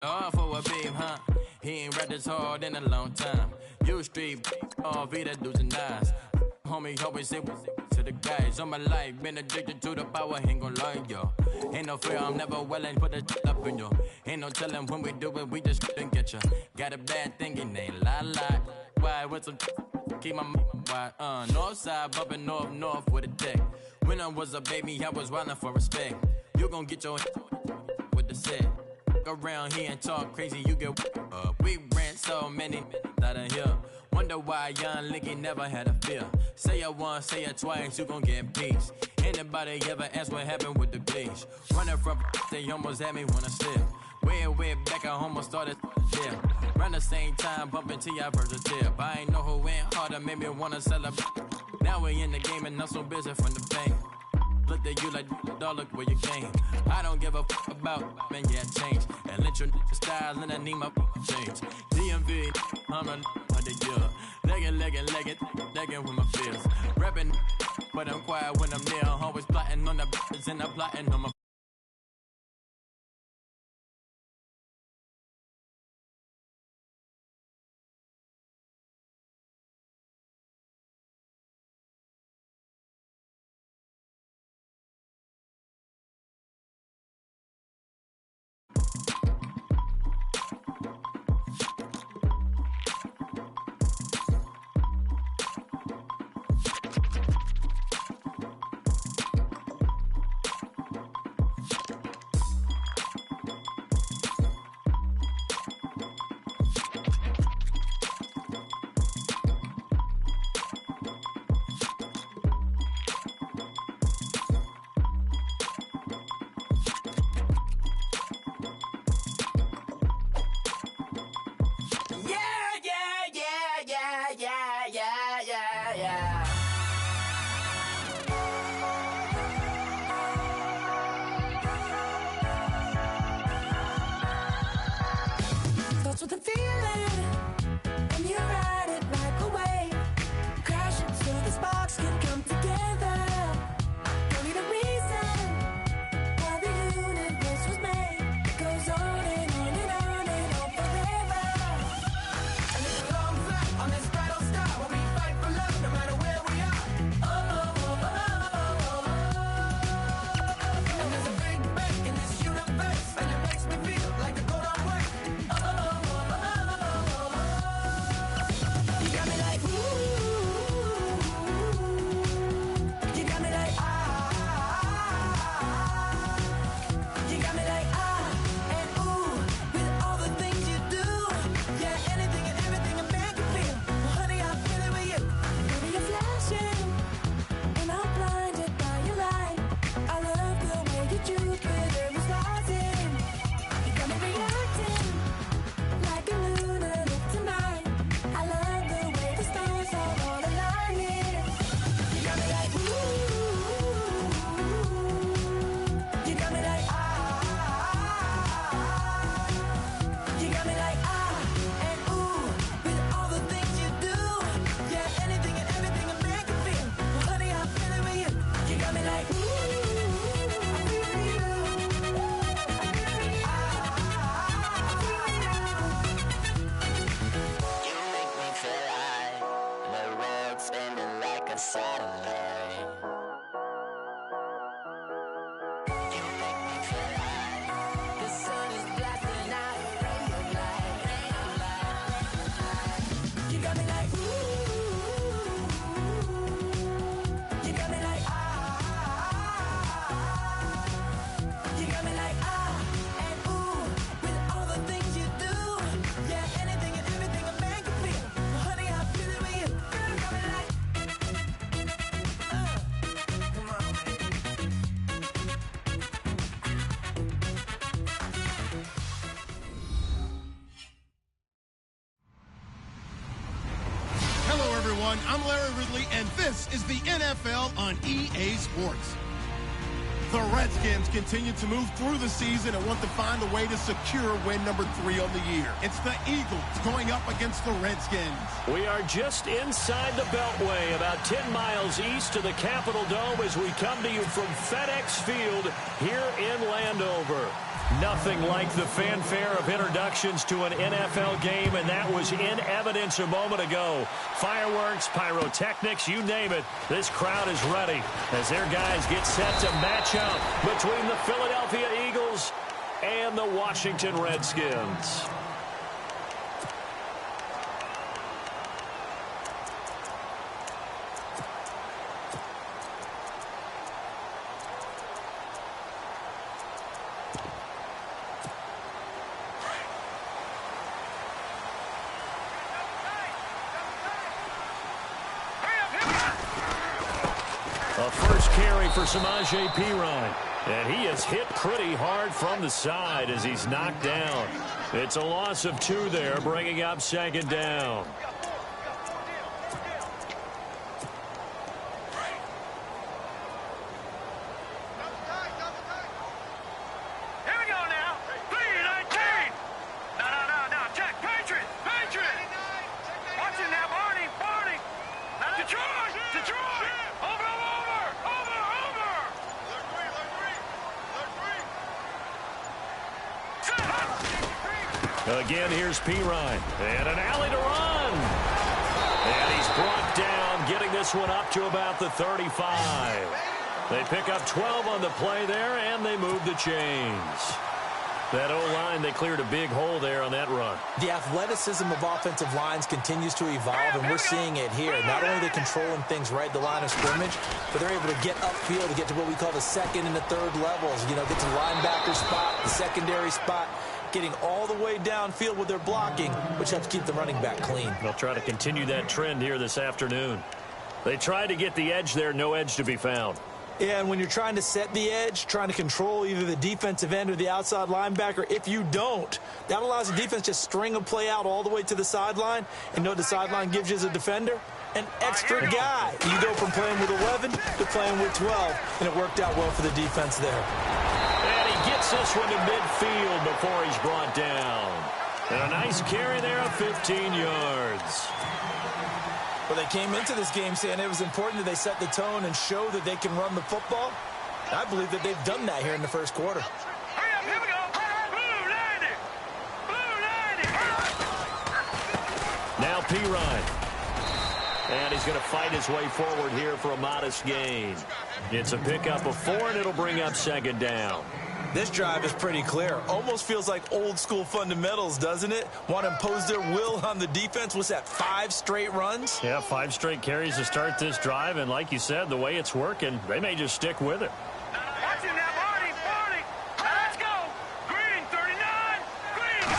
Oh, for a babe, huh? He ain't rapped this hard in a long time. You street, all Vita dudes and eyes. Homie always say to the guys on my life, been addicted to the power, ain't gon' lie, yo. Ain't no fear, I'm never willing, put the up in you. Ain't no telling when we do it, we just didn't get ya. Got a bad thing, it ain't lie. Why, with some keep my wide, north side, bumping north with a dick. When I was a baby, I was wildin' for respect. You gon' get your with the set. Around here and talk crazy, you get we ran so many out of here. Wonder why young Licky never had a fear. Say it once, say it twice, you gon' get peace. Anybody ever ask what happened with the bleach? Running from they almost had me wanna slip. Way back, I almost started yeah. Around the same time, bumping till I burst a tip. I ain't know who went harder, made me wanna celebrate. Now we in the game and I'm so busy from the bank. Look at you like, dog, look where you came. I don't give a about, man, yeah, change. And let your style and I need my change. DMV, I'm a year. Legging with my fears. Rapping, but I'm quiet when I'm near. Always plotting on the bitches and I'm plotting on my Starts with a feeling, and you ride it like a wave. Crash it so the sparks can come together. Don't need a reason why the universe was made. It goes on and on and on and on forever. And it's a long flight on this battle star where we fight for love no matter where we are. And there's a big bang in this universe, and it makes me feel like a go on work. You got me like ooh, you got me like you got me like and ooh, with all the things you do, yeah, anything and everything a man can feel. Well, honey, I feel it with you. Baby, you're flashing, and I'm blinded by your light. I love the way you choose with every rising. You got me reacting like a lunatic tonight. I love the way the stars are all aligning. You got me like ooh, you got me like you got me like and ooh, with all the things you do, yeah, anything and everything a man can feel. Well, honey, I feel it with you. You got me like ooh, I feel it with you. You make me feel like the world's spinning like a satellite. You make me feel like the sun is blasting out a ray of light. You got me like ooh, you got me like you got me like and ooh, with all the things you do, yeah, anything and everything a man can feel. Well, honey, I feel it with you. You got me like come on, man. Hello, everyone. I'm Larry Ridley, and this is the NFL on EA Sports. The Redskins continue to move through the season and want to find a way to secure win number 3 on the year. It's the Eagles going up against the Redskins. We are just inside the Beltway, about 10 miles east of the Capitol Dome as we come to you from FedEx Field here in Landover. Nothing like the fanfare of introductions to an NFL game, and that was in evidence a moment ago. Fireworks, pyrotechnics, you name it. This crowd is ready as their guys get set to match up between the Philadelphia Eagles and the Washington Redskins. A first carry for Samaje Perine. And he is hit pretty hard from the side as he's knocked down. It's a loss of 2 there, bringing up second down. Here we go now. 3-19. No. Check. Patriot. Watch it now, Barney. Detroit. Over. Again, here's Perine. And an alley to run. And he's brought down, getting this one up to about the 35. They pick up 12 on the play there, and they move the chains. That O-line, they cleared a big hole there on that run. The athleticism of offensive lines continues to evolve, and we're seeing it here. Not only are they controlling things right at the line of scrimmage, but they're able to get upfield to get to what we call the second and the third levels. You know, get to the linebacker spot, the secondary spot, getting all the way downfield with their blocking, which helps keep the running back clean. They'll try to continue that trend here this afternoon. They tried to get the edge there, no edge to be found. Yeah, and when you're trying to set the edge, trying to control either the defensive end or the outside linebacker, if you don't, that allows the defense to string a play out all the way to the sideline. And know what the sideline gives you as a defender? An extra guy. You go from playing with 11 to playing with 12, and it worked out well for the defense there. And he gets this one to midfield before he's brought down. And a nice carry there of 15 yards. Well, they came into this game saying it was important that they set the tone and show that they can run the football. I believe that they've done that here in the first quarter. Hurry up, here we go. Blue 90. Now Perine. And he's going to fight his way forward here for a modest gain. It's a pickup of 4, and it'll bring up second down. This drive is pretty clear. Almost feels like old school fundamentals, doesn't it? Want to impose their will on the defense. What's that, 5 straight runs? Yeah, 5 straight carries to start this drive. And like you said, the way it's working, they may just stick with it. Watch it now, Barney. Let's go. Green, 39. Green.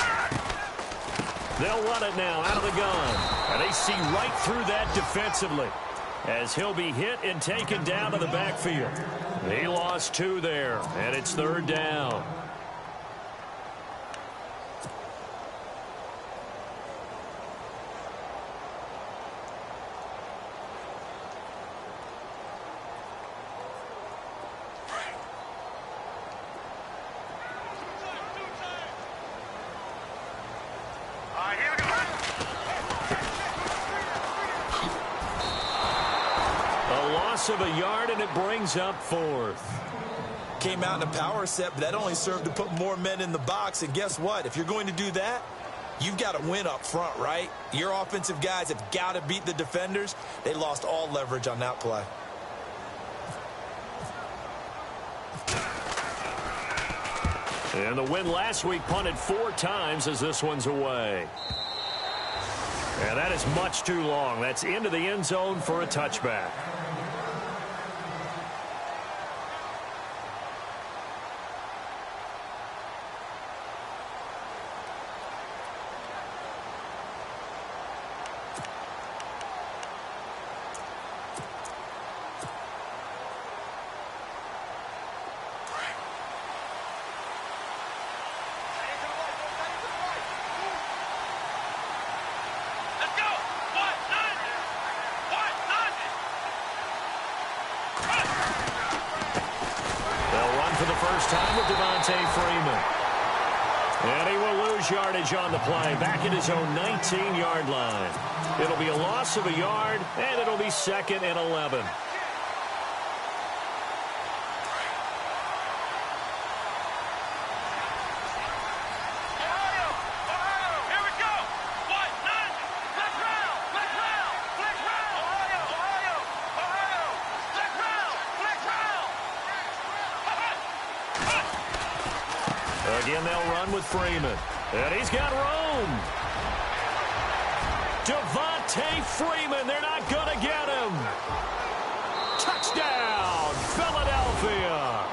They'll run it now out of the gun. And they see right through that defensively as he'll be hit and taken down to the backfield. He lost 2 there, and it's third down. All right, here we go. A loss of a yard, and it brings up 4th. Came out in a power set, but that only served to put more men in the box. And guess what? If you're going to do that, you've got to win up front, right? Your offensive guys have got to beat the defenders. They lost all leverage on that play. And the win last week punted 4 times as this one's away. And that is much too long. That's into the end zone for a touchback. Let's go. 1-0. Freeman. And he will lose yardage on the play, back at his own 19-yard line. It'll be a loss of a yard, and it'll be 2nd and 11. Again, they'll run with Freeman. And he's got room. Devontae Freeman. They're not going to get him. Touchdown, Philadelphia.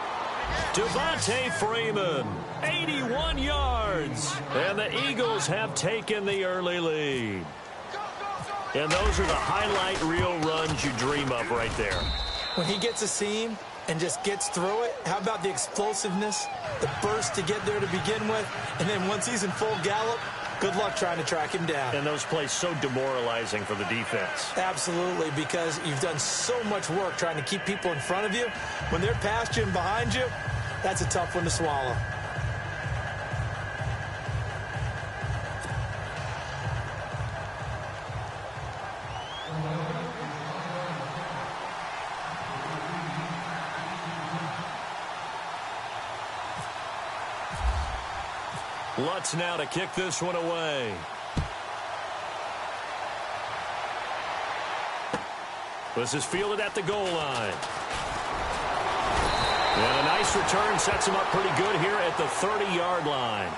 Devontae Freeman, 81 yards. And the Eagles have taken the early lead. And those are the highlight reel runs you dream of right there. When he gets a seam and just gets through it, how about the explosiveness, the burst to get there to begin with, and then once he's in full gallop, good luck trying to track him down. And those plays so demoralizing for the defense. Absolutely, because you've done so much work trying to keep people in front of you. When they're past you and behind you, that's a tough one to swallow. Lutz now to kick this one away. This is fielded at the goal line. And a nice return sets him up pretty good here at the 30-yard line.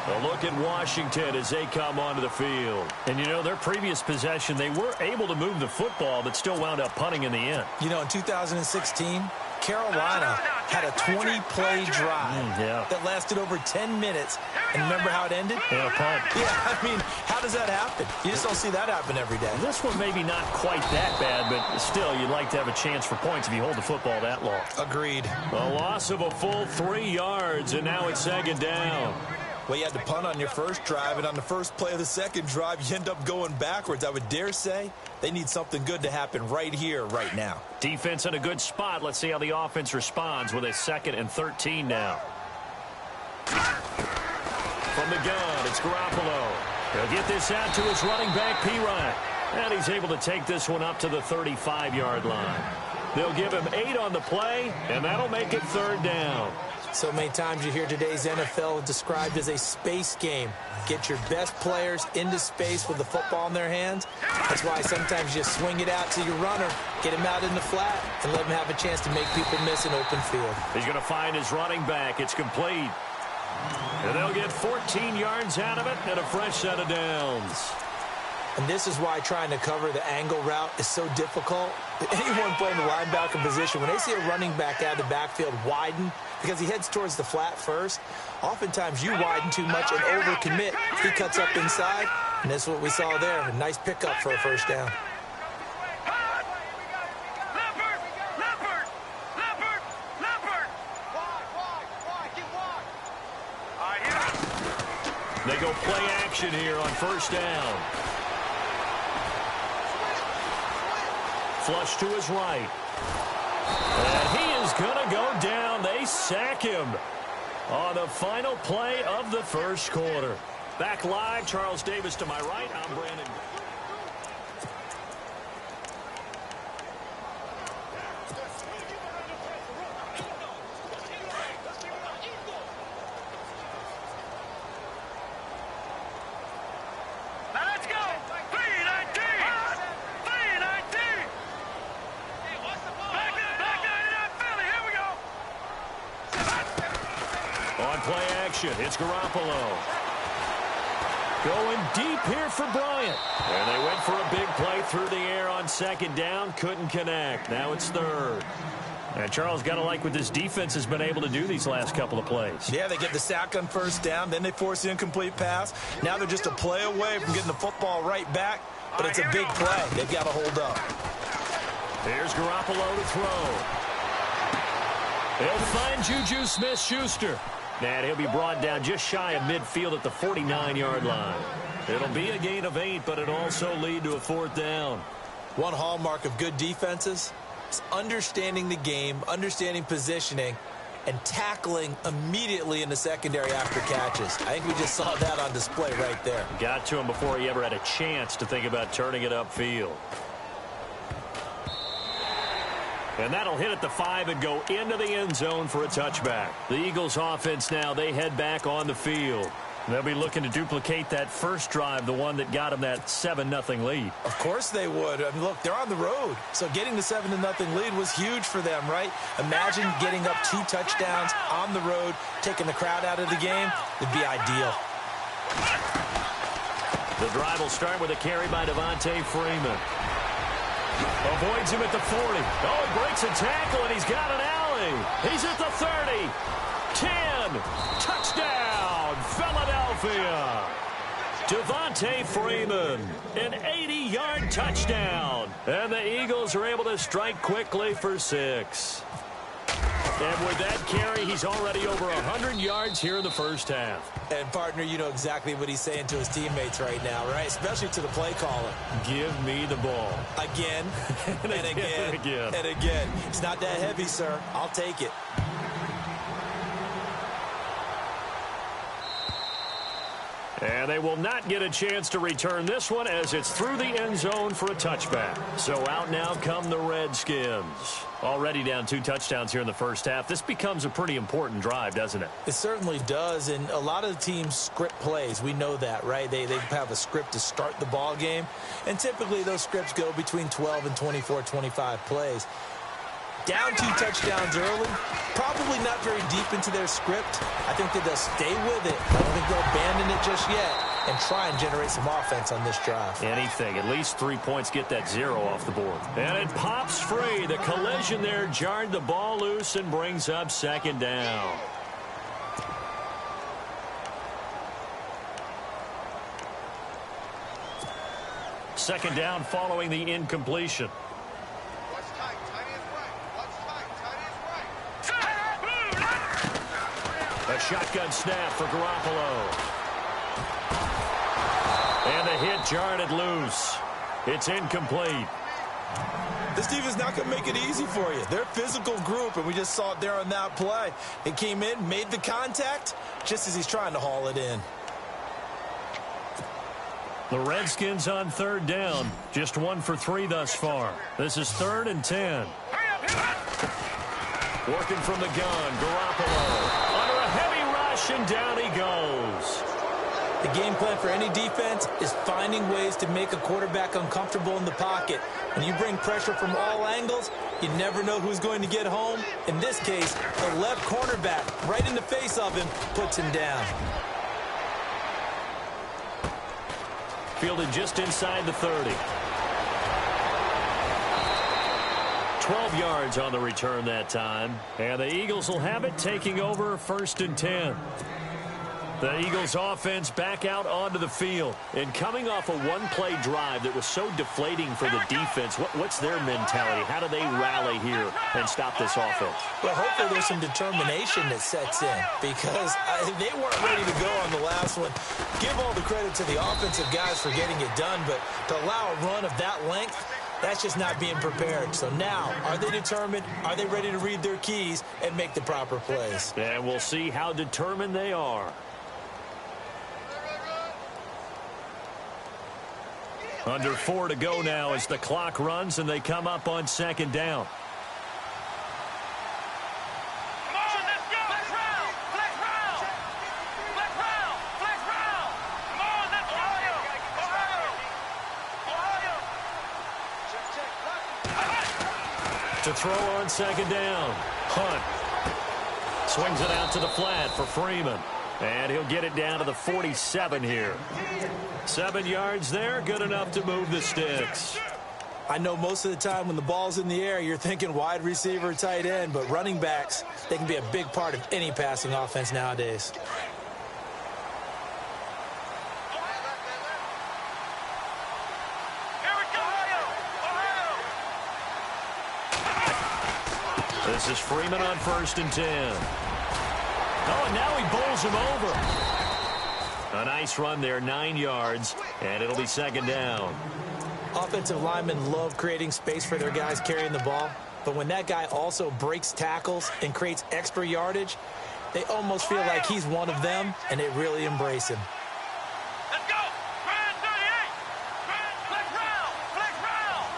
A look at Washington as they come onto the field. And, you know, their previous possession, they were able to move the football, but still wound up punting in the end. You know, in 2016, Carolina had a 20-play drive that lasted over 10 minutes. And remember how it ended? Yeah, a punt. Yeah, I mean, how does that happen? You just don't see that happen every day. This one maybe not quite that bad, but still, you'd like to have a chance for points if you hold the football that long. Agreed. A loss of a full 3 yards, and now it's 2nd down. Well, you had to punt on your first drive, and on the first play of the second drive, you end up going backwards. I would dare say they need something good to happen right here, right now. Defense in a good spot. Let's see how the offense responds with a 2nd and 13 now. From the gun, it's Garoppolo. He'll get this out to his running back, P-Ryan. And he's able to take this one up to the 35-yard line. They'll give him 8 on the play, and that'll make it 3rd down. So many times you hear today's NFL described as a space game. Get your best players into space with the football in their hands. That's why sometimes you swing it out to your runner, get him out in the flat, and let him have a chance to make people miss an open field. He's going to find his running back. It's complete. And they'll get 14 yards out of it and a fresh set of downs. And this is why trying to cover the angle route is so difficult. Anyone playing the linebacker position, when they see a running back out of the backfield widen because he heads towards the flat first, oftentimes you widen too much and overcommit. He cuts up inside, and that's what we saw there. A nice pickup for a first down. They go play action here on first down. Flush to his right. And he is going to go down. They sack him on the final play of the first quarter. Back live, Charles Davis to my right. I'm Brandon. It's Garoppolo. Going deep here for Bryant. And they went for a big play through the air on 2nd down. Couldn't connect. Now it's 3rd. And Charles, got to like what this defense has been able to do these last couple of plays. Yeah, they get the sack on first down. Then they force the incomplete pass. Now they're just a play away from getting the football right back. But it's a big play. They've got to hold up. Here's Garoppolo to throw. He'll find Juju Smith-Schuster. And he'll be brought down just shy of midfield at the 49-yard line. It'll be a gain of 8, but it'll also lead to a 4th down. One hallmark of good defenses is understanding the game, understanding positioning, and tackling immediately in the secondary after catches. I think we just saw that on display right there. Got to him before he ever had a chance to think about turning it upfield. And that'll hit at the 5 and go into the end zone for a touchback. The Eagles offense now, they head back on the field. They'll be looking to duplicate that first drive, the one that got them that 7-0 lead. Of course they would. I mean, look, they're on the road. So getting the 7-0 lead was huge for them, right? Imagine getting up 2 touchdowns on the road, taking the crowd out of the game. It'd be ideal. The drive will start with a carry by Devontae Freeman. Avoids him at the 40. Oh, he breaks a tackle, and he's got an alley. He's at the 30. 10. Touchdown, Philadelphia. Devontae Freeman, an 80-yard touchdown. And the Eagles are able to strike quickly for 6. And with that carry, he's already over 100 yards here in the first half. And, partner, you know exactly what he's saying to his teammates right now, right? Especially to the play caller. Give me the ball. Again, and again, and again. and again. It's not that heavy, sir. I'll take it. And they will not get a chance to return this one as it's through the end zone for a touchback. So out now come the Redskins. Already down 2 touchdowns here in the first half. This becomes a pretty important drive, doesn't it? It certainly does, and a lot of the teams script plays. We know that, right? They have a script to start the ball game, and typically those scripts go between 12 and 24, 25 plays. Down 2 touchdowns early, probably not very deep into their script. I think that they'll stay with it. I don't think they'll abandon it just yet and try and generate some offense on this drive. Anything. At least 3 points, get that 0 off the board. And it pops free. The collision there jarred the ball loose and brings up 2nd down. Second down following the incompletion. A shotgun snap for Garoppolo. And the hit jarred it loose. It's incomplete. This defense not going to make it easy for you. They're a physical group, and we just saw it there on that play. It came in, made the contact, just as he's trying to haul it in. The Redskins on 3rd down. Just 1 for 3 thus far. This is 3rd and 10. Working from the gun, Garoppolo. Under a heavy rush, and down he goes. The game plan for any defense is finding ways to make a quarterback uncomfortable in the pocket. When you bring pressure from all angles, you never know who's going to get home. In this case, the left cornerback, right in the face of him, puts him down. Fielded just inside the 30. 12 yards on the return that time. And the Eagles will have it, taking over 1st and 10. The Eagles offense back out onto the field. And coming off a one-play drive that was so deflating for the defense, what's their mentality? How do they rally here and stop this offense? Well, hopefully there's some determination that sets in, because they weren't ready to go on the last one. Give all the credit to the offensive guys for getting it done, but to allow a run of that length, that's just not being prepared. So now, are they determined? Are they ready to read their keys and make the proper plays? And we'll see how determined they are. Under 4 to go now as the clock runs and they come up on 2nd down. To throw on 2nd down. Hunt swings it out to the flat for Freeman. And he'll get it down to the 47 here. 7 yards there, good enough to move the sticks. I know most of the time when the ball's in the air, you're thinking wide receiver, tight end, but running backs, they can be a big part of any passing offense nowadays. This is Freeman on 1st and 10. Oh, and now he bowls him over. A nice run there, 9 yards, and it'll be 2nd down. Offensive linemen love creating space for their guys carrying the ball. But when that guy also breaks tackles and creates extra yardage, they almost feel like he's one of them, and they really embrace him. Let's go! Grand 38! Flex round! Flex round!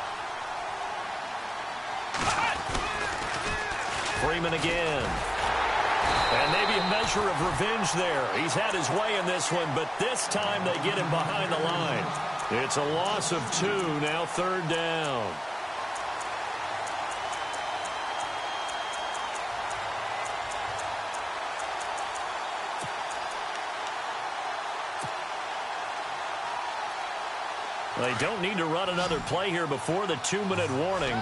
Freeman again. And maybe a measure of revenge there. He's had his way in this one, but this time they get him behind the line. It's a loss of 2, now 3rd down. They don't need to run another play here before the 2-minute warning.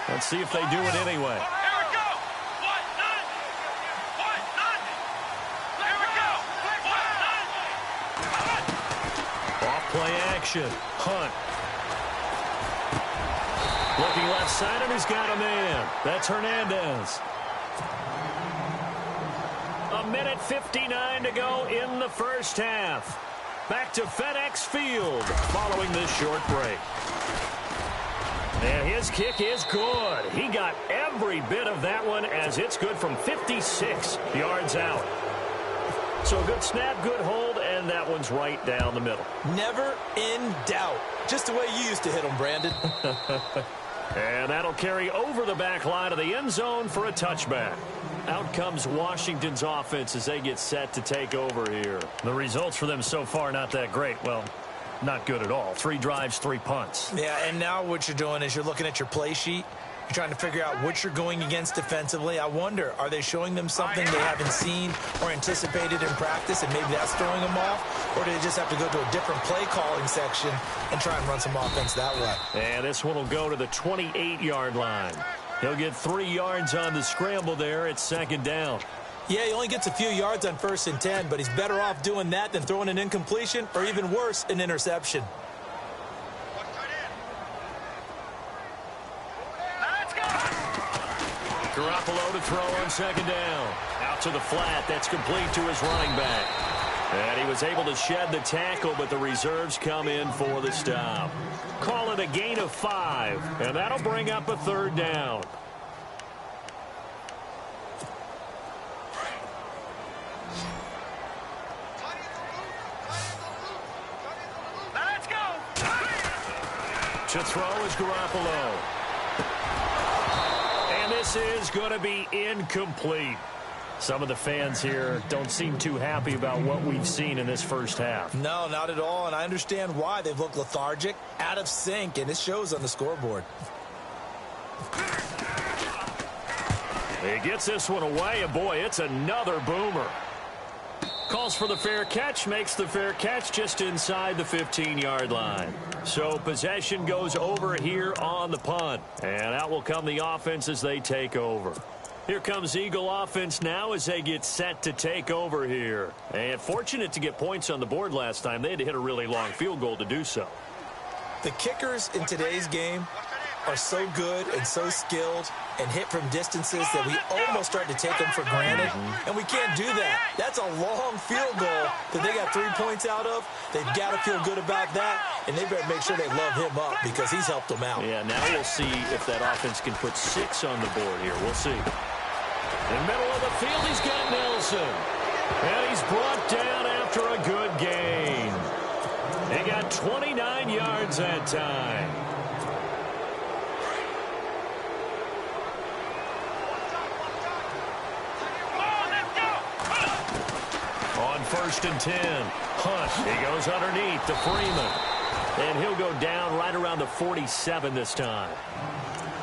Let's see if they do it anyway. Here we go! What? None! What? None! Here we go! What? None! Off play action. Hunt. Looking left side, and he's got a man. That's Hernandez. 1:59 to go in the first half. Back to FedEx Field following this short break. And his kick is good. He got every bit of that one as it's good from 56 yards out. So good snap, good hold, and that one's right down the middle. Never in doubt. Just the way you used to hit them, Brandon. And that'll carry over the back line of the end zone for a touchback. Out comes Washington's offense as they get set to take over here. The results for them so far not that great. Well, not good at all. 3 drives, 3 punts. Yeah, and now what you're doing is you're looking at your play sheet. You're trying to figure out what you're going against defensively. I wonder, are they showing them something they haven't seen or anticipated in practice, and maybe that's throwing them off? Or do they just have to go to a different play calling section and try and run some offense that way? And this one will go to the 28-yard line. He'll get 3 yards on the scramble there. It's 2nd down. Yeah, he only gets a few yards on 1st and 10, but he's better off doing that than throwing an incompletion or even worse, an interception. Let's go! Garoppolo to throw on 2nd down. Out to the flat. That's complete to his running back. And he was able to shed the tackle, but the reserves come in for the stop. Call it a gain of 5, and that'll bring up a 3rd down. Let's go! To throw is Garoppolo. And this is going to be incomplete. Some of the fans here don't seem too happy about what we've seen in this first half. No, not at all, and I understand why. They've looked lethargic, out of sync, and it shows on the scoreboard. He gets this one away, and boy, it's another boomer. Calls for the fair catch, makes the fair catch just inside the 15-yard line. So possession goes over here on the punt, and out will come the offense as they take over. Here comes Eagle offense now as they get set to take over here. And fortunate to get points on the board last time. They had to hit a really long field goal to do so. The kickers in today's game are so good and so skilled and hit from distances that we almost start to take them for granted. And we can't do that. That's a long field goal that they got 3 points out of. They've got to feel good about that, and they better make sure they love him up because he's helped them out. Yeah, now we'll see if that offense can put 6 on the board here. We'll see. In the middle of the field, he's got Nelson. And he's brought down after a good gain. He got 29 yards that time. On 1st and 10, Hunt. He goes underneath to Freeman. And he'll go down right around the 47 this time.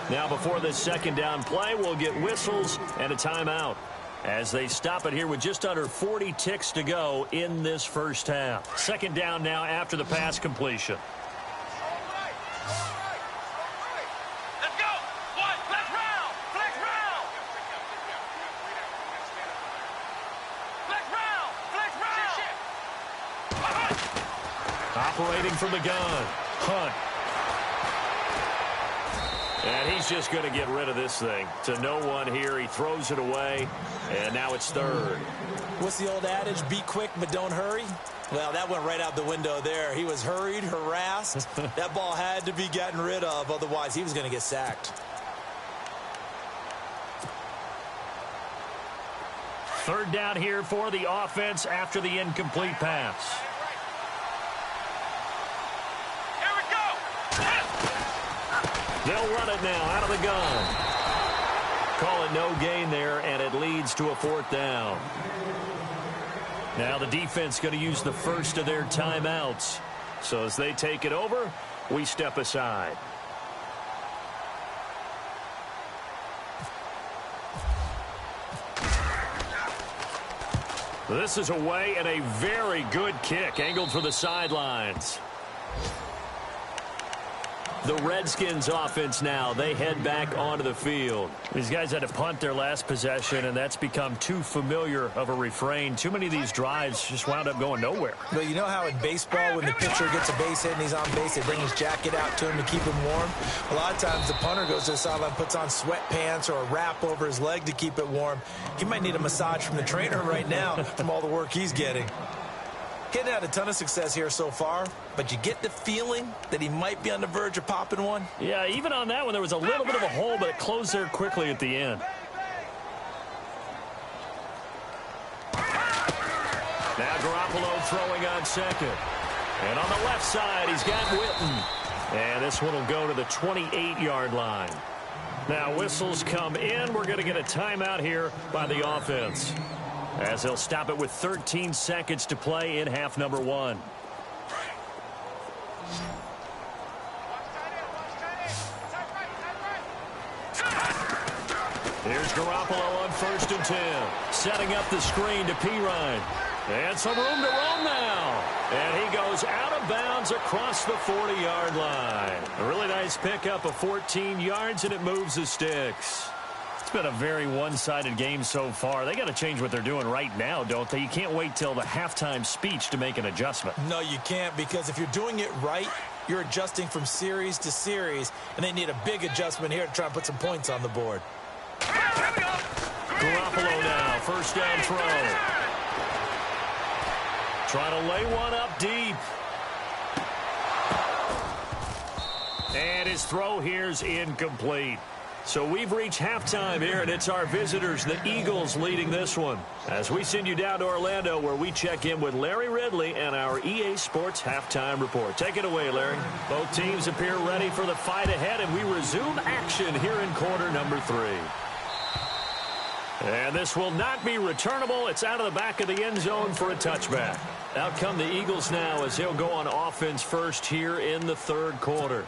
Now before this 2nd down play, we'll get whistles and a timeout as they stop it here with just under 40 ticks to go in this first half. 2nd down now after the pass completion. Let's go! What? Flex round! Flex round! Flex round! Flex round! Operating from the gun, Hunt. And he's just going to get rid of this thing. To no one here. He throws it away, and now it's 3rd. What's the old adage? Be quick, but don't hurry. Well, that went right out the window there. He was hurried, harassed. That ball had to be gotten rid of, otherwise he was going to get sacked. Third down here for the offense after the incomplete pass. Here we go. They'll run it now out of the gun. Call it no gain there, and it leads to a fourth down. Now the defense going to use the first of their timeouts. So as they take it over, we step aside. This is away and a very good kick angled for the sidelines. The Redskins offense now, they head back onto the field. These guys had to punt their last possession, and that's become too familiar of a refrain. Too many of these drives just wound up going nowhere. Well, you know how in baseball, when the pitcher gets a base hit and he's on base, they bring his jacket out to him to keep him warm? A lot of times the punter goes to the sideline, puts on sweatpants or a wrap over his leg to keep it warm. He might need a massage from the trainer right now from all the work he's getting. Getting had a ton of success here so far, but you get the feeling that he might be on the verge of popping one. Yeah, even on that one, there was a little bit of a hole, but it closed there quickly at the end. Now Garoppolo throwing on second. And on the left side, he's got Witten. And this one will go to the 28-yard line. Now whistles come in. We're going to get a timeout here by the offense, as they'll stop it with 13 seconds to play in half number one. Here's Garoppolo on 1st and 10. Setting up the screen to Pirine. And some room to roam now. And he goes out of bounds across the 40-yard line. A really nice pickup of 14 yards, and it moves the sticks. It's been a very one-sided game so far. They got to change what they're doing right now, don't they? You can't wait till the halftime speech to make an adjustment. No, you can't, because if you're doing it right, you're adjusting from series to series, and they need a big adjustment here to try and put some points on the board. Garoppolo now, first down throw. Trying to lay one up deep. And his throw here's incomplete. So we've reached halftime here, and it's our visitors, the Eagles, leading this one. As we send you down to Orlando, where we check in with Larry Ridley and our EA Sports Halftime Report. Take it away, Larry. Both teams appear ready for the fight ahead, and we resume action here in quarter number 3. And this will not be returnable. It's out of the back of the end zone for a touchback. Out come the Eagles now as they'll go on offense first here in the third quarter.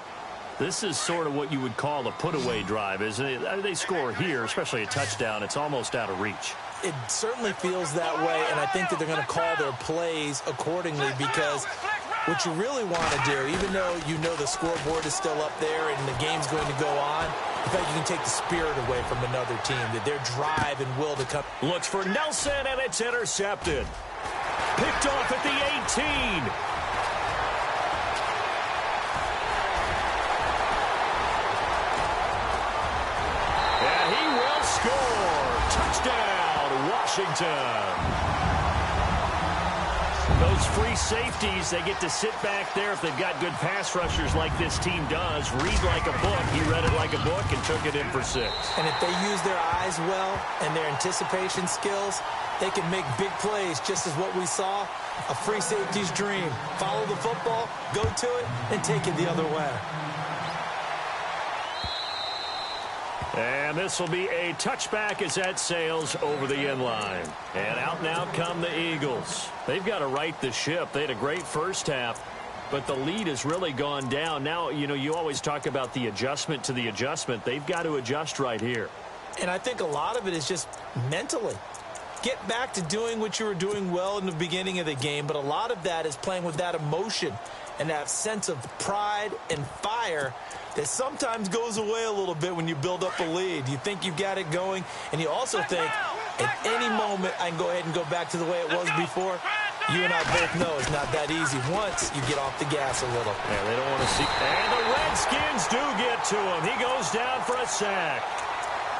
This is sort of what you would call a put-away drive, isn't it? They score here, especially a touchdown. It's almost out of reach. It certainly feels that way, and I think that they're going to call their plays accordingly, because what you really want to do, even though you know the scoreboard is still up there and the game's going to go on, in fact, you can take the spirit away from another team, that their drive and will to come. Looks for Nelson, and it's intercepted. Picked off at the 18. Touchdown, Washington. Those free safeties, they get to sit back there if they've got good pass rushers like this team does. Read like a book. He read it like a book and took it in for 6. And if they use their eyes well and their anticipation skills, they can make big plays, just as what we saw, a free safety's dream. Follow the football, go to it, and take it the other way. And this will be a touchback as that sails over the end line. And out now come the Eagles. They've got to right the ship. They had a great first half, but the lead has really gone down. Now, you know, you always talk about the adjustment to the adjustment. They've got to adjust right here. And I think a lot of it is just mentally. Get back to doing what you were doing well in the beginning of the game, but a lot of that is playing with that emotion and that sense of pride and fire that sometimes goes away a little bit when you build up a lead. You think you've got it going, and you also think at any moment I can go ahead and go back to the way it was before. You and I both know it's not that easy once you get off the gas a little. Yeah, they don't want to see. And the Redskins do get to him. He goes down for a sack.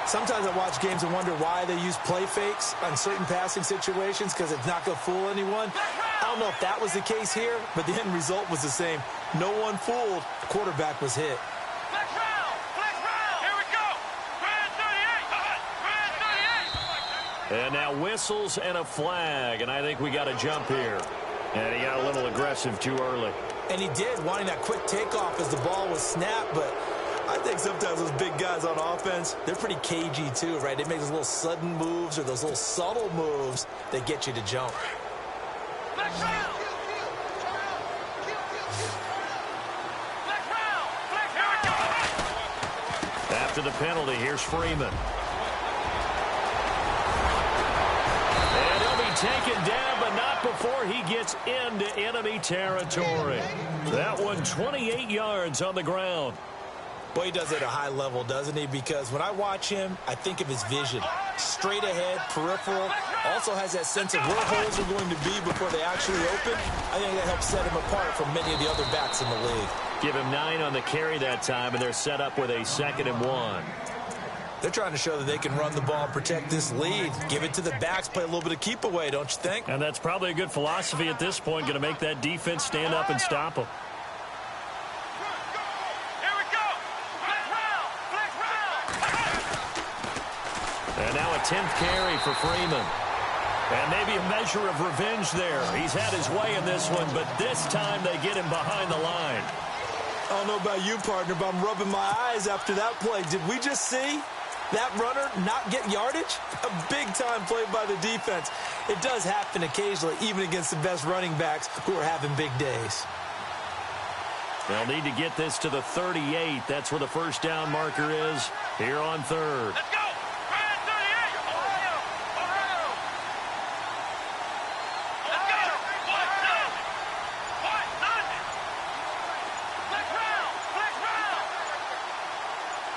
Sometimes I watch games and wonder why they use play fakes on certain passing situations, because it's not going to fool anyone. I don't know if that was the case here, but the end result was the same. No one fooled. The quarterback was hit. Flex round! Flex round! Here we go! Red 38! Red 38! And now whistles and a flag, and I think we got a jump here. And he got a little aggressive too early. And he did, wanting that quick takeoff as the ball was snapped, but I think sometimes those big guys on offense, they're pretty cagey too, right? They make those little sudden moves or those little subtle moves that get you to jump. After the penalty, here's Freeman. And he'll be taken down, but not before he gets into enemy territory. That one, 28 yards on the ground. Boy, he does it at a high level, doesn't he? Because when I watch him, I think of his vision. Straight ahead, peripheral. Also has that sense of where holes are going to be before they actually open. I think that helps set him apart from many of the other backs in the league. Give him 9 on the carry that time, and they're set up with a 2nd and 1. They're trying to show that they can run the ball and protect this lead. Give it to the backs, play a little bit of keep away, don't you think? And that's probably a good philosophy at this point, going to make that defense stand up and stop them. And now a 10th carry for Freeman. And maybe a measure of revenge there. He's had his way in this one, but this time they get him behind the line. I don't know about you, partner, but I'm rubbing my eyes after that play. Did we just see that runner not get yardage? A big-time play by the defense. It does happen occasionally, even against the best running backs who are having big days. They'll need to get this to the 38. That's where the first down marker is here on 3rd. Let's go!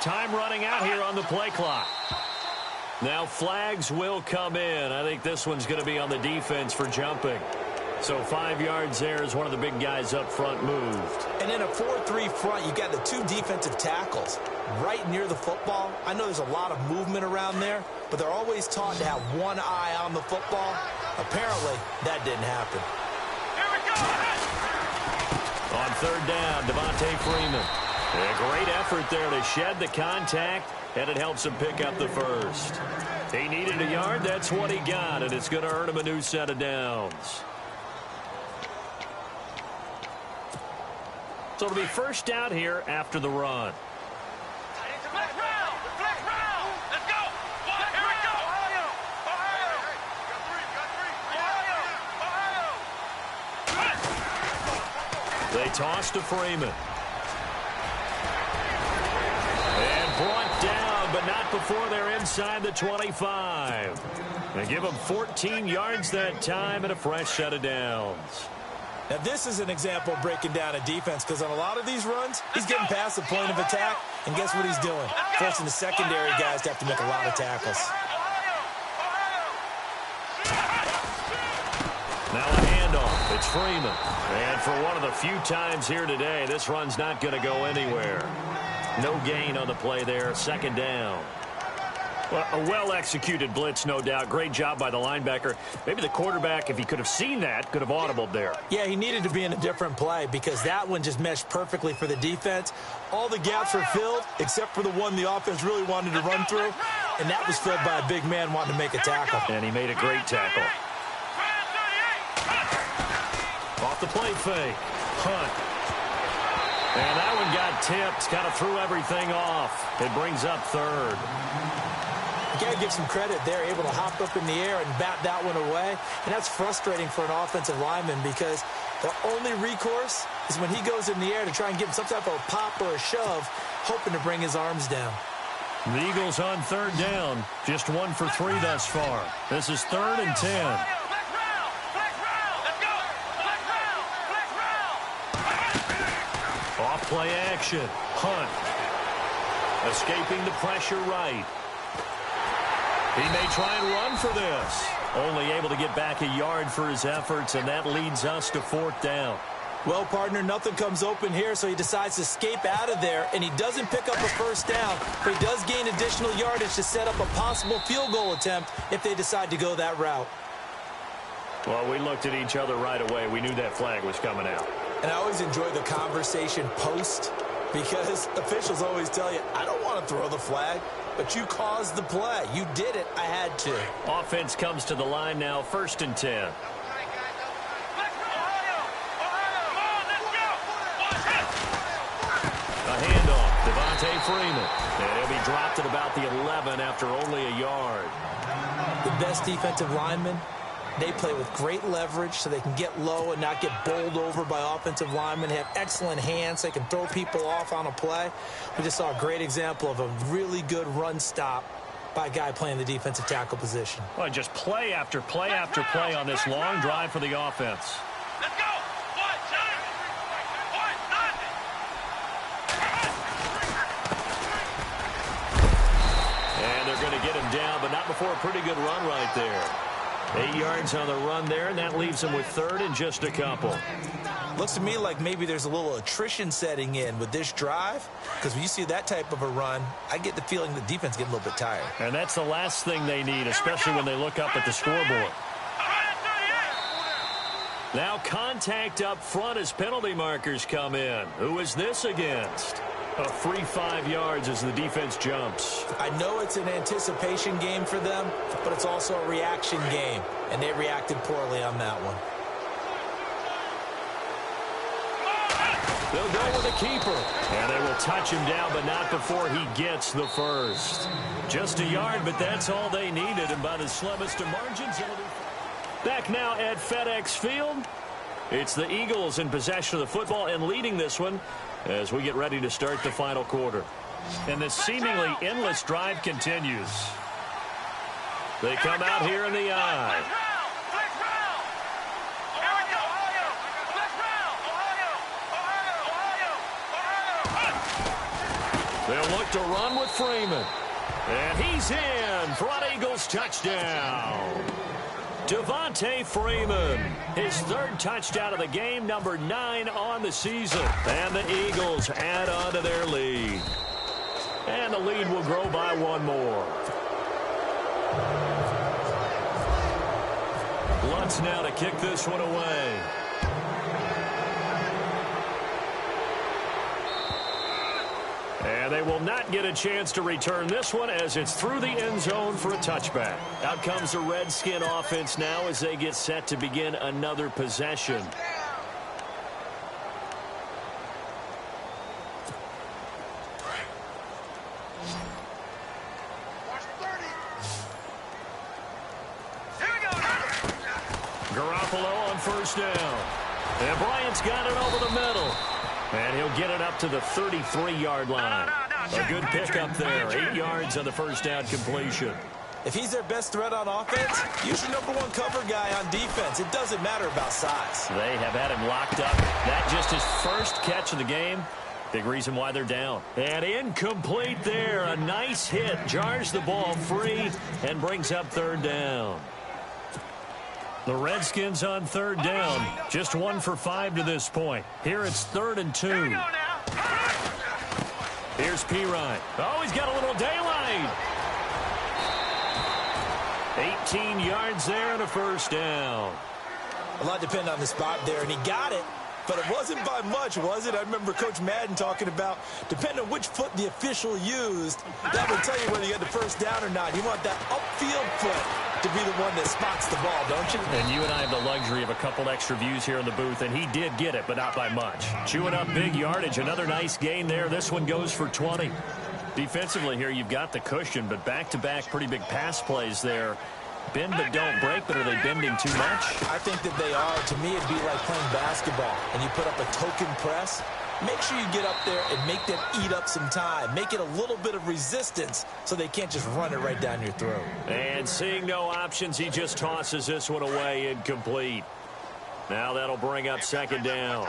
Time running out here on the play clock. Now flags will come in. I think this one's going to be on the defense for jumping. So 5 yards there as one of the big guys up front moved. And in a 4-3 front, you got the 2 defensive tackles right near the football. I know there's a lot of movement around there, but they're always taught to have one eye on the football. Apparently, that didn't happen. Here we go! On 3rd down, Devontae Freeman. A great effort there to shed the contact, and it helps him pick up the first. He needed a yard. That's what he got, and it's going to earn him a new set of downs. So it'll be first down here after the run. Flex round! Flex round! Let's go! Here we go! Ohio! Ohio! They toss to Freeman. And brought down, but not before they're inside the 25. They give him 14 yards that time and a fresh set of downs. Now, this is an example of breaking down a defense, because on a lot of these runs, he's getting past the point of attack, and guess what he's doing? Forcing the secondary guys to have to make a lot of tackles. Now a handoff. It's Freeman. And for one of the few times here today, this run's not going to go anywhere. No gain on the play there. 2nd down. Well, a well-executed blitz, no doubt. Great job by the linebacker. Maybe the quarterback, if he could have seen that, could have audibled there. Yeah, he needed to be in a different play because that one just meshed perfectly for the defense. All the gaps were filled except for the one the offense really wanted to run through, and that was filled by a big man wanting to make a tackle. And he made a great tackle. Off the play fake. Hunt. And that one got tipped, kind of threw everything off. It brings up 3rd. You got to give some credit there, able to hop up in the air and bat that one away. And that's frustrating for an offensive lineman because the only recourse is when he goes in the air to try and give him some type of a pop or a shove, hoping to bring his arms down. The Eagles on 3rd down. Just 1 for 3 thus far. This is 3rd and 10. Off play action. Hunt. Escaping the pressure right. He may try and run for this. Only able to get back a yard for his efforts, and that leads us to 4th down. Well, partner, nothing comes open here, so he decides to escape out of there, and he doesn't pick up a first down, but he does gain additional yardage to set up a possible field goal attempt if they decide to go that route. Well, we looked at each other right away. We knew that flag was coming out. And I always enjoy the conversation post because officials always tell you, I don't want to throw the flag. but you caused the play. You did it. I had to. Offense comes to the line now, 1st and 10. A handoff, Devontae Freeman. And he'll be dropped at about the 11 after only a yard. The best defensive linemen, they play with great leverage so they can get low and not get bowled over by offensive linemen. They have excellent hands. They can throw people off on a play. We just saw a great example of a really good run stop by a guy playing the defensive tackle position. Well, just play after play after play on this long drive for the offense. Let's go! 1, 2, 1, nothing! And they're going to get him down, but not before a pretty good run right there. 8 yards on the run there, and that leaves him with 3rd and just a couple. Looks to me like maybe there's a little attrition setting in with this drive, because when you see that type of a run, I get the feeling the defense getting a little bit tired. And that's the last thing they need, especially when they look up at the scoreboard. Now contact up front as penalty markers come in. Who is this against? A free 5 yards as the defense jumps. I know it's an anticipation game for them, but it's also a reaction game, and they reacted poorly on that one. They'll go with a keeper. And they will touch him down, but not before he gets the first. Just a yard, but that's all they needed, and by the slimmest of margins. Back now at FedEx Field. It's the Eagles in possession of the football and leading this one as we get ready to start the final quarter. And this seemingly endless drive continues. They come out here in the eye. They'll look to run with Freeman. And he's in for an Eagles touchdown. Devontae Freeman, his 3rd touchdown of the game, number 9 on the season. And the Eagles add on to their lead. And the lead will grow by 1 more. Lutz now to kick this one away. And they will not get a chance to return this one as it's through the end zone for a touchback. Out comes the Redskin offense now as they get set to begin another possession. Garoppolo on 1st down. And Bryant's got it over the middle. And he'll get it up to the 33-yard line. A good pickup there. 8 yards on the 1st down completion. If he's their best threat on offense, use your #1 cover guy on defense. It doesn't matter about size. They have had him locked up. That just his first catch of the game. Big reason why they're down. And incomplete there. A nice hit. Jars the ball free and brings up 3rd down. The Redskins on 3rd down. Just 1 for 5 to this point. Here it's 3rd and 2. Here's Pirine. Oh, he's got a little daylight. 18 yards there and a 1st down. A lot depend on the spot there, and he got it. But it wasn't by much, was it? I remember Coach Madden talking about, depending on which foot the official used, that will tell you whether you got the 1st down or not. You want that upfield foot to be the one that spots the ball, don't you? And you and I have the luxury of a couple extra views here in the booth, and he did get it, but not by much. Chewing up big yardage. Another nice gain there. This one goes for 20. Defensively here, you've got the cushion, but back-to-back pretty big pass plays there. Bend but don't break, but are they bending too much? I think that they are. To me, it'd be like playing basketball, and you put up a token press. Make sure you get up there and make them eat up some time. Make it a little bit of resistance so they can't just run it right down your throat. And seeing no options, he just tosses this one away, incomplete. Now that'll bring up 2nd down.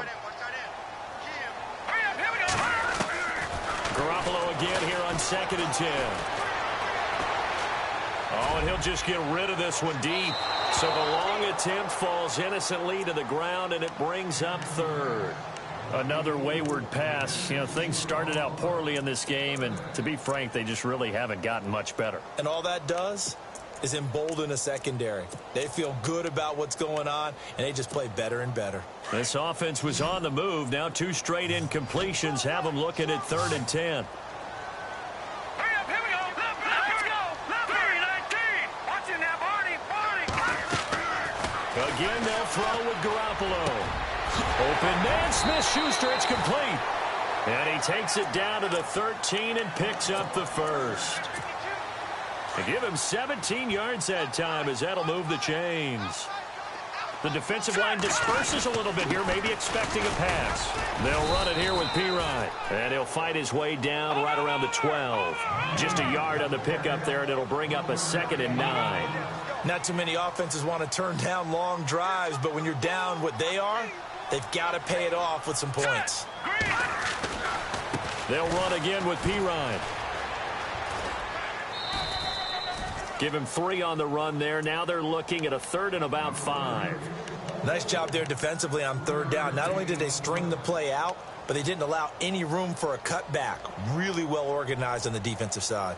Garoppolo again here on 2nd and 10. Oh, and he'll just get rid of this one deep. So the long attempt falls innocently to the ground, and it brings up 3rd. Another wayward pass. You know, things started out poorly in this game, and to be frank, they just really haven't gotten much better. And all that does is embolden a secondary. They feel good about what's going on, and they just play better and better. This offense was on the move. Now 2 straight incompletions have them looking at 3rd and 10. Hurry up, here we go. throw with Garoppolo. Open man, Smith-Schuster, it's complete. And he takes it down to the 13 and picks up the first. They give him 17 yards that time as that'll move the chains. The defensive line disperses a little bit here, maybe expecting a pass. They'll run it here with Pirine. And he'll fight his way down right around the 12. Just a yard on the pickup there, and it'll bring up a 2nd and 9. Not too many offenses want to turn down long drives, but when you're down what they are, they've got to pay it off with some points. They'll run again with Pirine. Give him 3 on the run there. Now they're looking at a 3rd and about 5. Nice job there defensively on 3rd down. Not only did they string the play out, but they didn't allow any room for a cutback. Really well organized on the defensive side.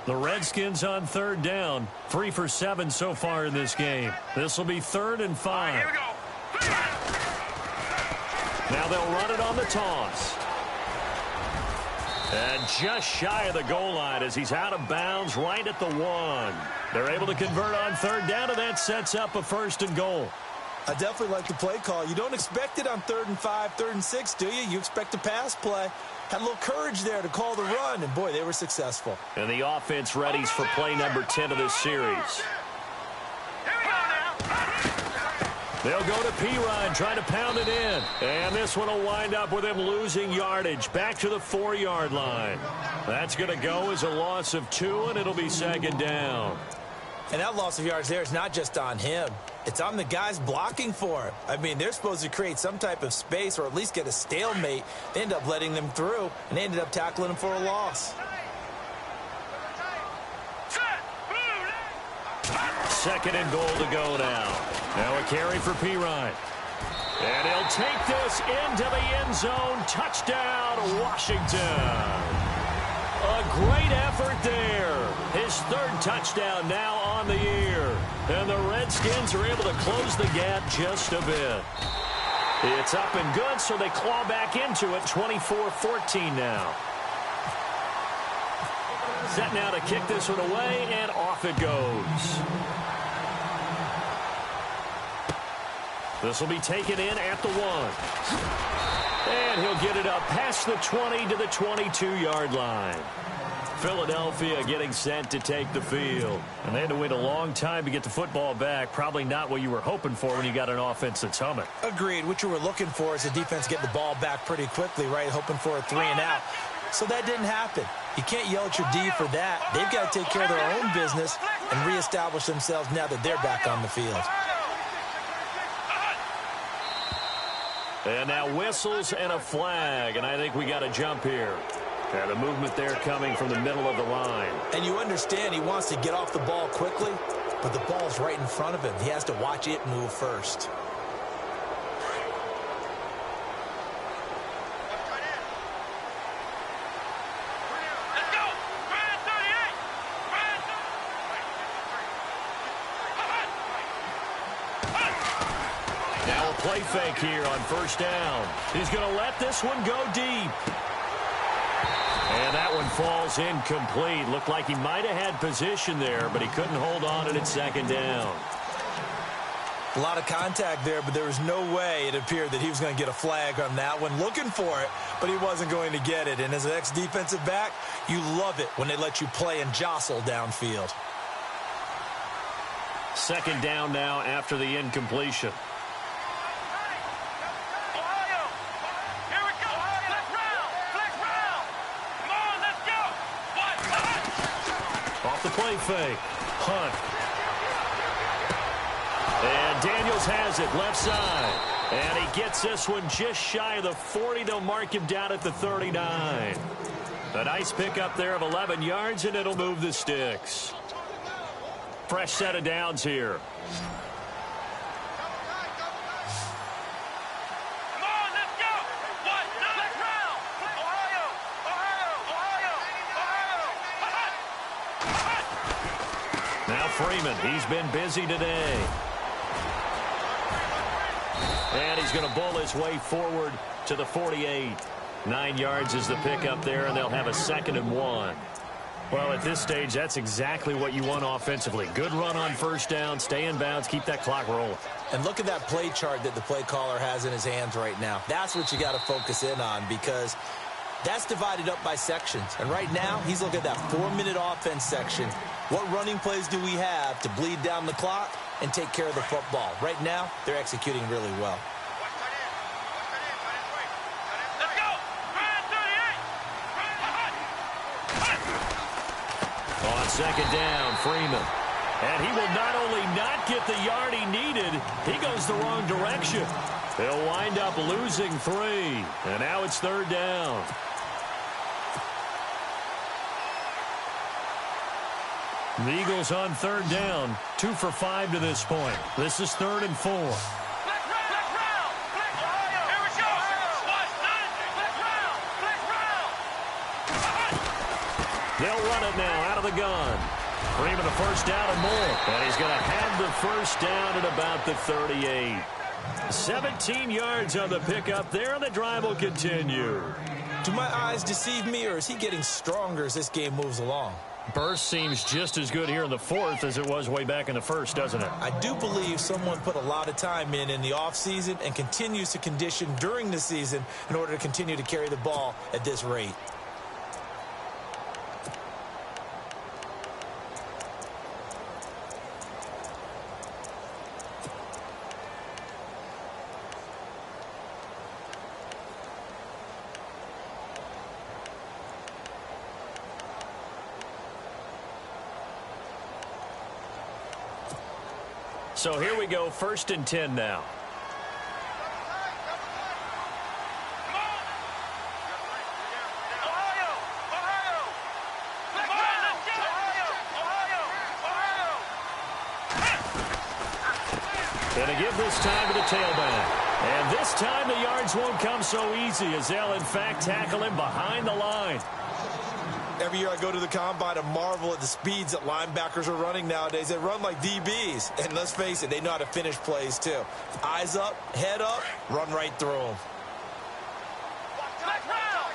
The Redskins on 3rd down. 3 for 7 so far in this game. This will be 3rd and 5. Here we go. Now they'll run it on the toss. And just shy of the goal line as he's out of bounds right at the 1. They're able to convert on 3rd down, and that sets up a 1st and goal. I definitely like the play call. You don't expect it on 3rd and 5, 3rd and 6, do you? You expect a pass play. Had a little courage there to call the run, and boy, they were successful. And the offense readies for play number 10 of this series. Here we go now. They'll go to Pirine, trying to pound it in. And this one will wind up with him losing yardage back to the 4-yard line. That's going to go as a loss of 2, and it'll be 2nd down. And that loss of yards there is not just on him. It's on the guys blocking for him. I mean, they're supposed to create some type of space or at least get a stalemate. They end up letting them through, and they ended up tackling him for a loss. 2nd and goal to go now. Now a carry for Pirine. And he'll take this into the end zone. Touchdown, Washington. A great effort there. His 3rd touchdown now on the year. And the Redskins are able to close the gap just a bit. It's up and good, so they claw back into it. 24-14 now. Set now to kick this one away, and off it goes. This will be taken in at the 1. And he'll get it up past the 20 to the 22-yard line. Philadelphia getting set to take the field. And they had to wait a long time to get the football back. Probably not what you were hoping for when you got an offense that's humming. Agreed. What you were looking for is the defense getting the ball back pretty quickly, right? Hoping for a 3 and out. So that didn't happen. You can't yell at your D for that. They've got to take care of their own business and reestablish themselves now that they're back on the field. And now whistles and a flag, and I think we got a jump here. And the movement there coming from the middle of the line. And you understand he wants to get off the ball quickly, but the ball's right in front of him. He has to watch it move first. Let's go. Ryan 38. Now a play fake here on 1st down. He's going to let this one go deep. And that one falls incomplete. Looked like he might have had position there, but he couldn't hold on at 2nd down. A lot of contact there, but there was no way it appeared that he was going to get a flag on that one. Looking for it, but he wasn't going to get it. And as an ex-defensive back, you love it when they let you play and jostle downfield. 2nd down now after the incompletion. The play fake. Hunt. And Daniels has it left side. And he gets this one just shy of the 40. They'll mark him down at the 39. A nice pickup there of 11 yards, and it'll move the sticks. Fresh set of downs here. Freeman, he's been busy today. And he's going to bull his way forward to the 48. 9 yards is the pickup there, and they'll have a 2nd and 1. Well, at this stage, that's exactly what you want offensively. Good run on first down, stay in bounds, keep that clock rolling. And look at that play chart that the play caller has in his hands right now. That's what you got to focus in on, because that's divided up by sections. And right now, he's looking at that 4-minute offense section. What running plays do we have to bleed down the clock and take care of the football? Right now, they're executing really well. Let's go! Ryan 38! On second down, Freeman. And he will not only not get the yard he needed, he goes the wrong direction. He'll wind up losing 3. And now it's third down. The Eagles on third down, 2 for 5 to this point. This is 3rd and 4. Black round! Here we go! Black round! They'll run it now out of the gun. Freeman a first down and more. And he's going to have the first down at about the 38. 17 yards on the pickup there, and the drive will continue. Do my eyes deceive me, or is he getting stronger as this game moves along? Burst seems just as good here in the 4th as it was way back in the 1st, doesn't it? I do believe someone put a lot of time in the offseason and continues to condition during the season in order to continue to carry the ball at this rate. So here we go, 1st and 10 now. And to give this time to the tailback. And this time the yards won't come so easy, as they'll in fact tackle him behind the line. Every year I go to the combine and marvel at the speeds that linebackers are running nowadays. They run like DBs. And let's face it, they know how to finish plays too. Eyes up, head up, run right through them. Black round!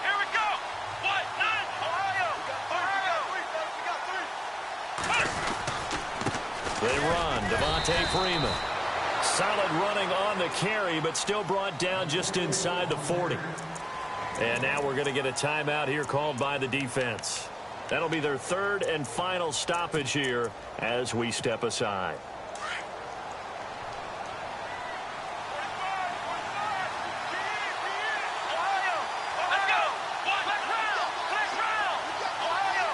Here we go! What? 9! Ohio! They run. Devontae Freeman. Solid running on the carry, but still brought down just inside the 40. And now we're going to get a timeout here called by the defense. That'll be their 3rd and final stoppage here as we step aside. Let's go! Black round! Ohio!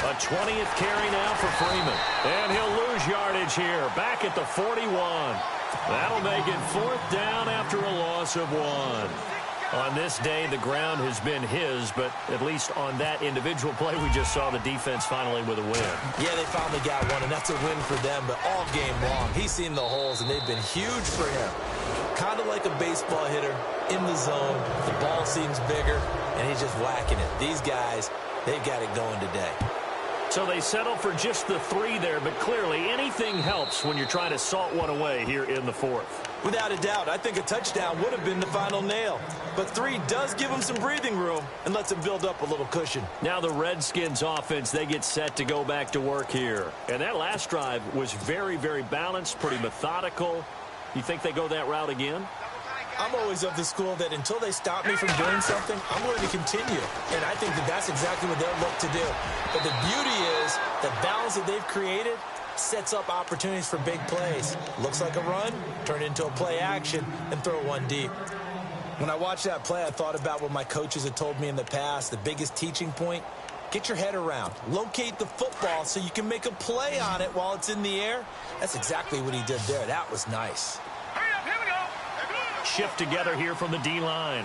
A 20th carry now for Freeman. And he'll lose yardage here, back at the 41. That'll make it 4th down after a loss of 1. On this day, the ground has been his, but at least on that individual play, we just saw the defense finally with a win. Yeah, they finally got one, and that's a win for them, but all game long, he's seen the holes, and they've been huge for him. Kind of like a baseball hitter in the zone. The ball seems bigger, and he's just whacking it. These guys, they've got it going today. So they settle for just the 3 there, but clearly anything helps when you're trying to salt one away here in the 4th. Without a doubt, I think a touchdown would have been the final nail. But 3 does give them some breathing room and lets them build up a little cushion. Now the Redskins offense, they get set to go back to work here. And that last drive was very, very balanced, pretty methodical. You think they go that route again? I'm always of the school that until they stop me from doing something, I'm going to continue. And I think that that's exactly what they'll look to do. But the beauty is the balance that they've created sets up opportunities for big plays. Looks like a run, turn it into a play action, and throw one deep. When I watched that play, I thought about what my coaches had told me in the past. The biggest teaching point, get your head around. Locate the football so you can make a play on it while it's in the air. That's exactly what he did there. That was nice. Hurry up, here we go! Shift together here from the D-line.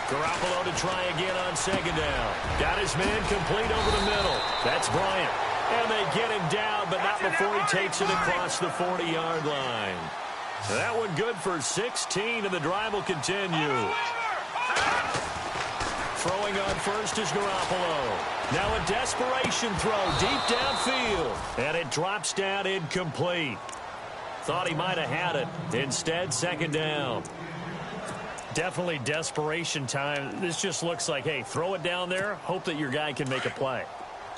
Garoppolo to try again on second down. Got his man complete over the middle. That's Bryant. And they get him down, but not before he takes it across the 40-yard line. That one good for 16, and the drive will continue. Throwing on first is Garoppolo. Now a desperation throw deep downfield. And it drops down incomplete. Thought he might have had it. Instead, second down. Definitely desperation time. This just looks like, hey, throw it down there. Hope that your guy can make a play.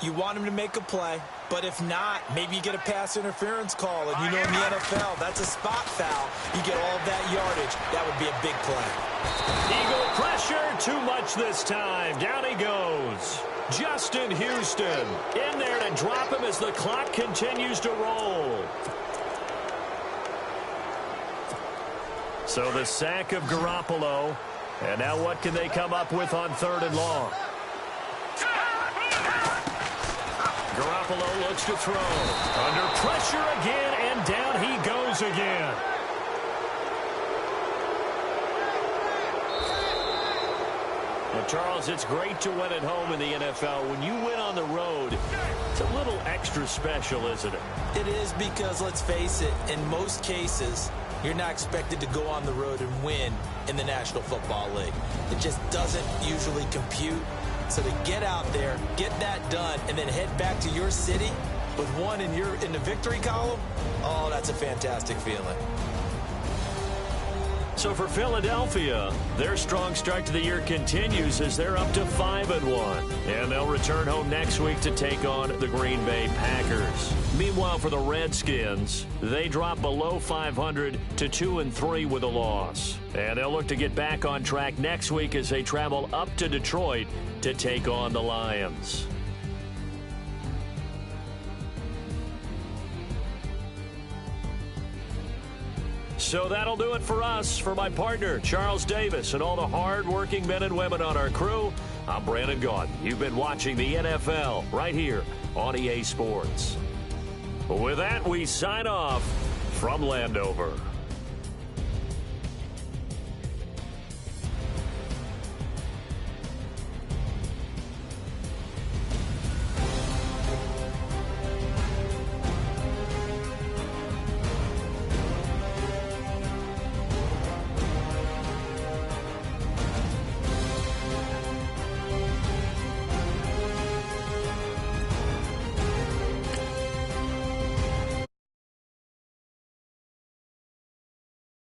You want him to make a play, but if not, maybe you get a pass interference call. And you know in the NFL, that's a spot foul. You get all of that yardage. That would be a big play. Eagle pressure, too much this time. Down he goes. Justin Houston in there to drop him as the clock continues to roll. So the sack of Garoppolo. And now what can they come up with on 3rd and long? Garoppolo looks to throw. Under pressure again, and down he goes again. Well, Charles, it's great to win at home in the NFL. When you win on the road, it's a little extra special, isn't it? It is because, let's face it, in most cases, you're not expected to go on the road and win in the National Football League. It just doesn't usually compute. So to get out there, get that done, and then head back to your city with one in the victory column, oh, that's a fantastic feeling. So for Philadelphia, their strong start to the year continues as they're up to 5-1. And they'll return home next week to take on the Green Bay Packers. Meanwhile, for the Redskins, they drop below 500 to 2-3 with a loss. And they'll look to get back on track next week as they travel up to Detroit to take on the Lions. So that'll do it for us. For my partner, Charles Davis, and all the hard-working men and women on our crew, I'm Brandon Gaudin. You've been watching the NFL right here on EA Sports. With that, we sign off from Landover.